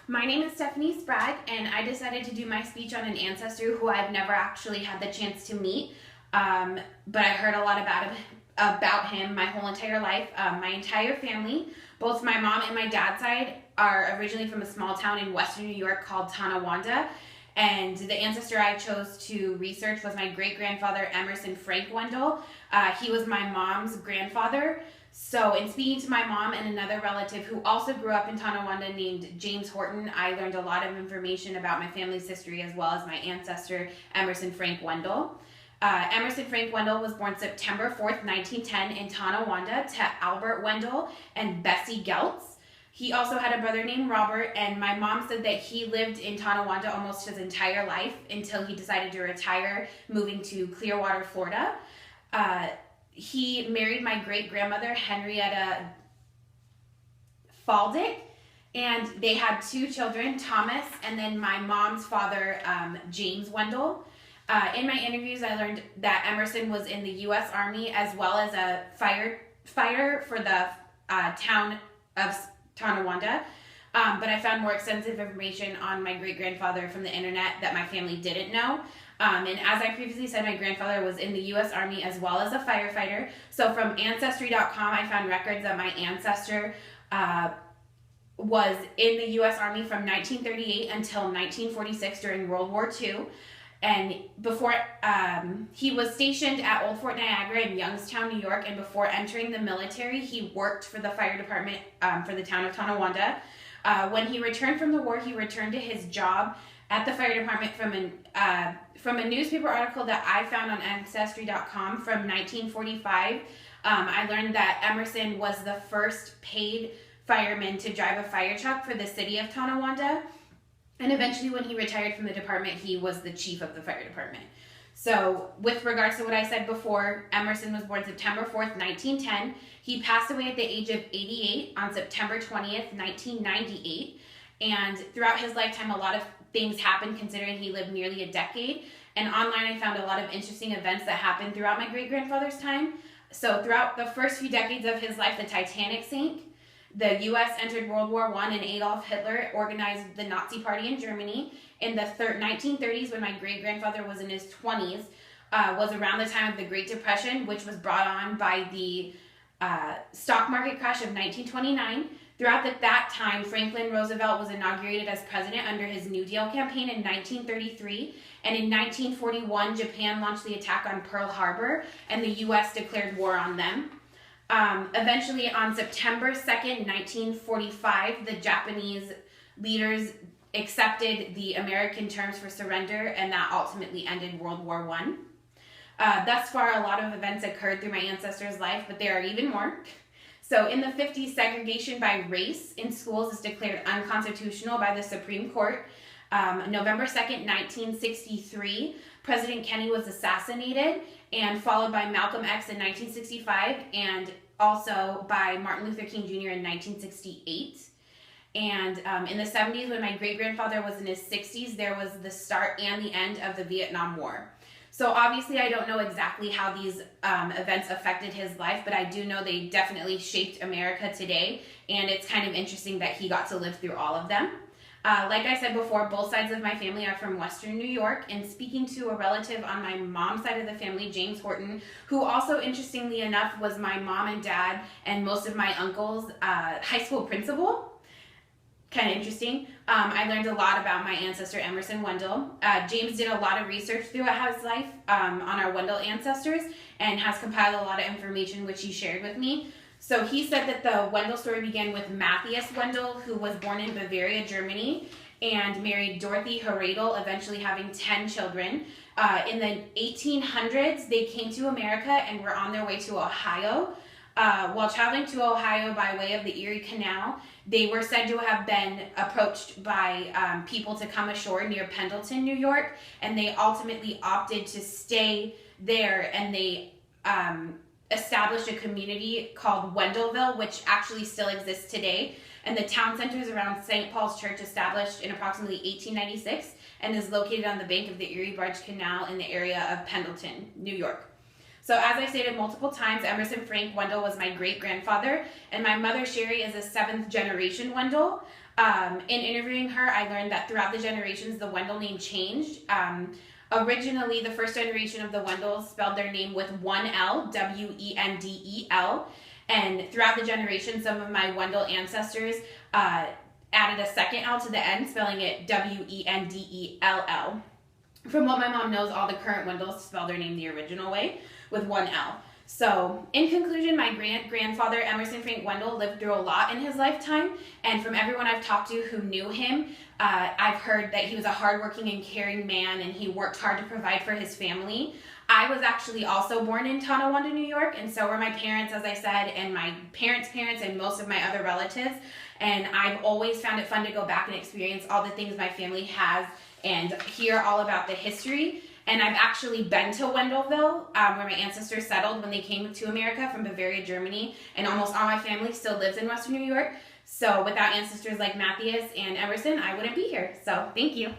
My name is Stephanie Sprague, and I decided to do my speech on an ancestor who I've never actually had the chance to meet, but I heard a lot about him my whole entire life. My entire family, both my mom and my dad's side, are originally from a small town in western New York called Tonawanda, and the ancestor I chose to research was my great-grandfather, Emerson Frank Wendel. He was my mom's grandfather. So in speaking to my mom and another relative who also grew up in Tonawanda named James Horton, I learned a lot of information about my family's history as well as my ancestor, Emerson Frank Wendel. Emerson Frank Wendel was born September 4th, 1910 in Tonawanda to Albert Wendel and Bessie Geltz. He also had a brother named Robert, and my mom said that he lived in Tonawanda almost his entire life until he decided to retire, moving to Clearwater, Florida. He married my great-grandmother, Henrietta Faldick, and they had two children, Thomas, and then my mom's father, James Wendel. In my interviews, I learned that Emerson was in the U.S. Army as well as a firefighter for the town of Tonawanda. But I found more extensive information on my great-grandfather from the internet that my family didn't know. And as I previously said, my grandfather was in the U.S. Army as well as a firefighter. So from Ancestry.com, I found records that my ancestor was in the U.S. Army from 1938 until 1946 during World War II. And before, he was stationed at Old Fort Niagara in Youngstown, New York. And before entering the military, he worked for the fire department for the town of Tonawanda. When he returned from the war, he returned to his job at the fire department from a newspaper article that I found on Ancestry.com from 1945. I learned that Emerson was the first paid fireman to drive a fire truck for the city of Tonawanda. And eventually when he retired from the department, he was the chief of the fire department. So with regards to what I said before, Emerson was born September 4th, 1910. He passed away at the age of 88 on September 20th, 1998. And throughout his lifetime, a lot of things happened considering he lived nearly a decade. And online, I found a lot of interesting events that happened throughout my great-grandfather's time. So throughout the first few decades of his life, the Titanic sank. The U.S. entered World War I, and Adolf Hitler organized the Nazi Party in Germany. In the 1930s, when my great-grandfather was in his 20s, was around the time of the Great Depression, which was brought on by the stock market crash of 1929. Throughout that time, Franklin Roosevelt was inaugurated as president under his New Deal campaign in 1933. And in 1941, Japan launched the attack on Pearl Harbor, and the U.S. declared war on them. Eventually, on September 2nd, 1945, the Japanese leaders accepted the American terms for surrender, and that ultimately ended World War I. Thus far, a lot of events occurred through my ancestor's life, but there are even more. So in the 50s, segregation by race in schools is declared unconstitutional by the Supreme Court. November 2nd, 1963, President Kennedy was assassinated, and followed by Malcolm X in 1965, and also by Martin Luther King Jr. in 1968. And in the 70s, when my great-grandfather was in his 60s, there was the start and the end of the Vietnam War. So obviously, I don't know exactly how these events affected his life, but I do know they definitely shaped America today, and it's kind of interesting that he got to live through all of them. Like I said before, both sides of my family are from Western New York, and speaking to a relative on my mom's side of the family, James Horton, who also, interestingly enough, was my mom and dad and most of my uncles' high school principal. Kind of interesting. I learned a lot about my ancestor, Emerson Wendel. James did a lot of research throughout his life on our Wendel ancestors and has compiled a lot of information which he shared with me. So he said that the Wendel story began with Matthias Wendel, who was born in Bavaria, Germany, and married Dorothy Heradel, eventually having 10 children. In the 1800s, they came to America and were on their way to Ohio. While traveling to Ohio by way of the Erie Canal, they were said to have been approached by people to come ashore near Pendleton, New York, and they ultimately opted to stay there, and they established a community called Wendelville, which actually still exists today. And the town center is around St. Paul's Church, established in approximately 1896, and is located on the bank of the Erie Barge Canal in the area of Pendleton, New York. So as I stated multiple times, Emerson Frank Wendel was my great-grandfather, and my mother, Sherry, is a 7th generation Wendel. In interviewing her, I learned that throughout the generations, the Wendel name changed. Originally, the first generation of the Wendels spelled their name with one L, Wendel. And throughout the generation, some of my Wendel ancestors added a second L to the end, spelling it Wendell. From what my mom knows, all the current Wendels spell their name the original way with one L. So, in conclusion, my grandfather, Emerson Frank Wendel, lived through a lot in his lifetime, and from everyone I've talked to who knew him, I've heard that he was a hardworking and caring man, and he worked hard to provide for his family. I was actually also born in Tonawanda, New York, and so were my parents, as I said, and my parents' parents, and most of my other relatives, and I've always found it fun to go back and experience all the things my family has and hear all about the history. And I've actually been to Wendelville, where my ancestors settled when they came to America from Bavaria, Germany, and almost all my family still lives in Western New York. So without ancestors like Matthias and Emerson, I wouldn't be here. So thank you.